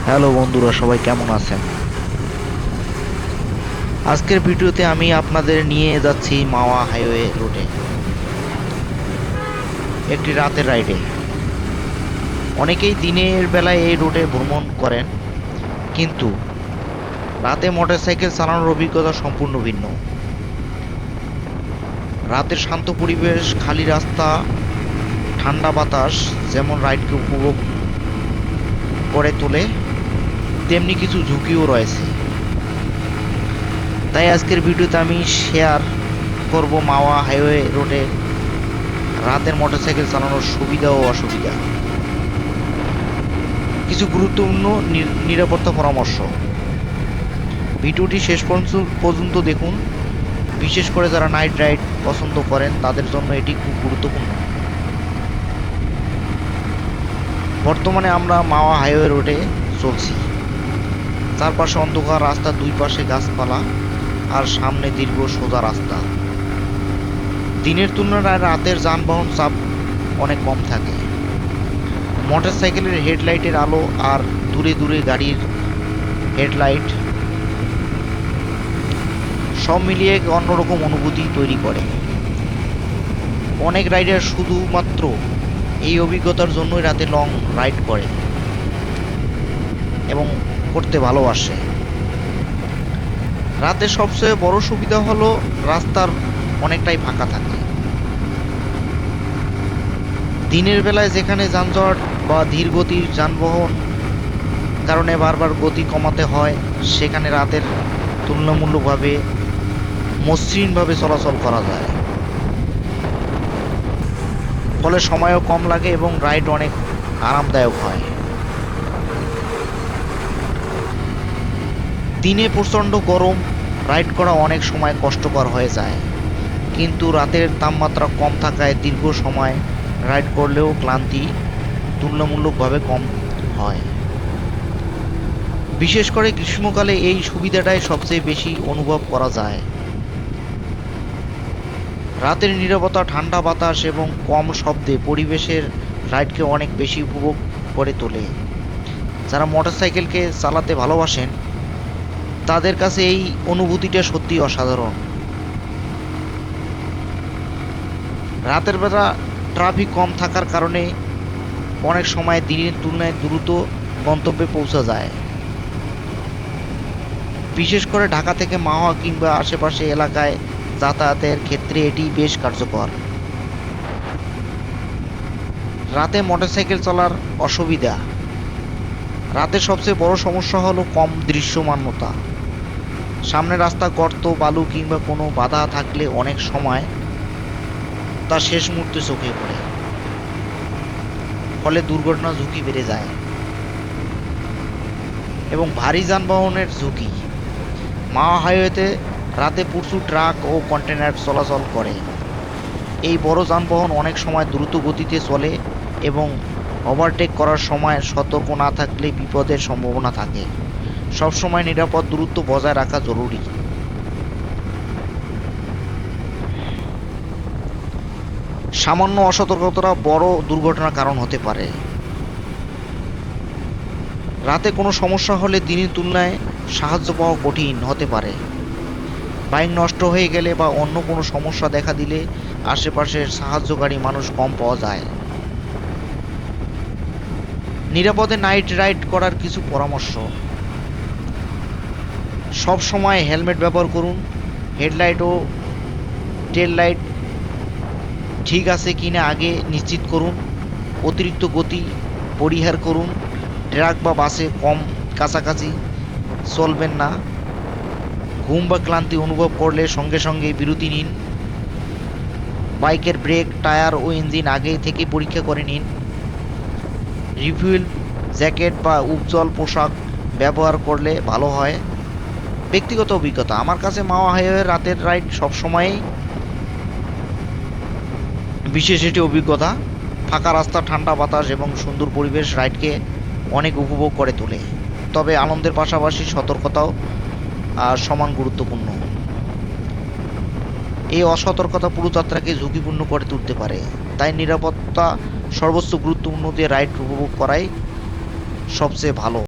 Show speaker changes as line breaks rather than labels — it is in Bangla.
হ্যালো বন্ধুরা, সবাই কেমন আছেন? আজকের ভিডিওতে আমি আপনাদের নিয়ে যাচ্ছি মাওয়া হাইওয়ে রোডে একটি রাতের রাইডে। অনেকেই দিনের বেলায় এই রোডে ভ্রমণ করেন, কিন্তু রাতে মোটরসাইকেল চালানোর অভিজ্ঞতা সম্পূর্ণ ভিন্ন। রাতের শান্ত পরিবেশ, খালি রাস্তা, ঠান্ডা বাতাস যেমন রাইডকে উপভোগ করে তোলে, তেমনি কিছু ঝুঁকিও রয়েছে। তাই আজকের ভিডিওতে আমি শেয়ার করব মাওয়া হাইওয়ে রোডে রাতের মোটরসাইকেল চালানোর সুবিধা ও অসুবিধা, কিছু গুরুত্বপূর্ণ নিরাপত্তা পরামর্শ। ভিডিওটি শেষ পর্যন্ত দেখুন, বিশেষ করে যারা নাইট রাইড পছন্দ করেন তাদের জন্য এটি খুব গুরুত্বপূর্ণ। বর্তমানে আমরা মাওয়া হাইওয়ে রোডে চলছি। চারপাশে অন্ধকার রাস্তা, দুই পাশে গাছপালা আর সামনে দীর্ঘ সোজা রাস্তা। দিনের তুলনায় রাতের যানবাহন চাপ অনেক কম থাকে। মোটরসাইকেলের হেডলাইটের আলো আর দূরে দূরে গাড়ির হেডলাইট সব মিলিয়ে এক অন্যরকম অনুভূতি তৈরি করে। অনেক রাইডার শুধুমাত্র এই অভিজ্ঞতার জন্যই রাতে লং রাইড করে এবং করতে ভালোবাসে। রাতে সবচেয়ে বড় সুবিধা হলো রাস্তার অনেকটাই ফাঁকা থাকে। দিনের বেলায় যেখানে যানজট বা ধীরগতির যানবাহন কারণে বারবার গতি কমাতে হয়, সেখানে রাতের তুলনামূলকভাবে মসৃণভাবে চলাচল করা যায়। ফলে সময়ও কম লাগে এবং রাইড অনেক আরামদায়ক হয়। দিনে প্রচণ্ড গরম, রাইড করা অনেক সময় কষ্টকর হয়ে যায়, কিন্তু রাতের তাপমাত্রা কম থাকায় দীর্ঘ সময় রাইড করলেও ক্লান্তি তুলনামূলকভাবে কম হয়। বিশেষ করে গ্রীষ্মকালে এই সুবিধাটাই সবচেয়ে বেশি অনুভব করা যায়। রাতের নীরবতা, ঠান্ডা বাতাস এবং কম শব্দে পরিবেশের রাইডকে অনেক বেশি উপভোগ করে তোলে। যারা মোটরসাইকেলকে চালাতে ভালোবাসেন তাদের কাছে এই অনুভূতিটা সত্যি অসাধারণ। রাতের বেলা ট্রাফিক কম থাকার কারণে অনেক সময় দিনের তুলনায় দ্রুত গন্তব্যে পৌঁছা যায়। বিশেষ করে ঢাকা থেকে মাওয়া কিংবা আশেপাশে এলাকায় যাতায়াতের ক্ষেত্রে এটি বেশ কার্যকর। রাতে মোটরসাইকেল চলার অসুবিধা। রাতের সবচেয়ে বড় সমস্যা হলো কম দৃশ্যমানতা। সামনে রাস্তা, গর্ত, বালু কিংবা কোনো বাধা থাকলে অনেক সময় তা শেষ মুহূর্তে চোখে পড়ে, ফলে দুর্ঘটনার ঝুঁকি বেড়ে যায়। এবং ভারী যানবাহনের ঝুঁকি। মাওয়া হাইওয়েতে রাতে প্রচুর ট্রাক ও কন্টেনার চলাচল করে। এই বড় যানবাহন অনেক সময় দ্রুত গতিতে চলে এবং ওভারটেক করার সময় সতর্ক না থাকলে বিপদের সম্ভাবনা থাকে। সবসময় নিরাপদ দূরত্ব বজায় রাখা জরুরি। সামান্য অসতর্কতা বড় দুর্ঘটনার কারণ হতে পারে। রাতে কোনো সমস্যা হলে দিনের তুলনায় সাহায্য পাওয়া কঠিন হতে পারে। বাইক নষ্ট হয়ে গেলে বা অন্য কোনো সমস্যা দেখা দিলে আশেপাশের সাহায্যকারী মানুষ কম পাওয়া যায়। নিরাপদে নাইট রাইড করার কিছু পরামর্শ। সব সময় হেলমেট ব্যবহার করুন। হেডলাইট ও টেল লাইট ঠিক আছে কিনা আগে নিশ্চিত করুন। অতিরিক্ত গতি পরিহার করুন। ট্রাক বা বাসে কম কাছাকাছি চলবেন না। ঘুম বা ক্লান্তি অনুভব করলে সঙ্গে সঙ্গে বিরতি নিন। বাইকের ব্রেক, টায়ার ও ইঞ্জিন আগে থেকে পরীক্ষা করে নিন। রিফুয়েল জ্যাকেট বা উজ্জ্বল পোশাক ব্যবহার করলে ভালো হয়। ব্যক্তিগত অভিজ্ঞতা। আমার কাছে মাওয়া হাইওয়ে রাতের রাইড সবসময়ই বিশেষ একটি অভিজ্ঞতা। ফাঁকা রাস্তা, ঠান্ডা বাতাস এবং সুন্দর পরিবেশ রাইডকে অনেক উপভোগ করে তোলে। তবে আনন্দের পাশাপাশি সতর্কতাও সমান গুরুত্বপূর্ণ। এই অসতর্কতা পুরো যাত্রাকে ঝুঁকিপূর্ণ করে তুলতে পারে। তাই নিরাপত্তা সর্বোচ্চ গুরুত্বপূর্ণ দিয়ে রাইড উপভোগ করাই সবচেয়ে ভালো।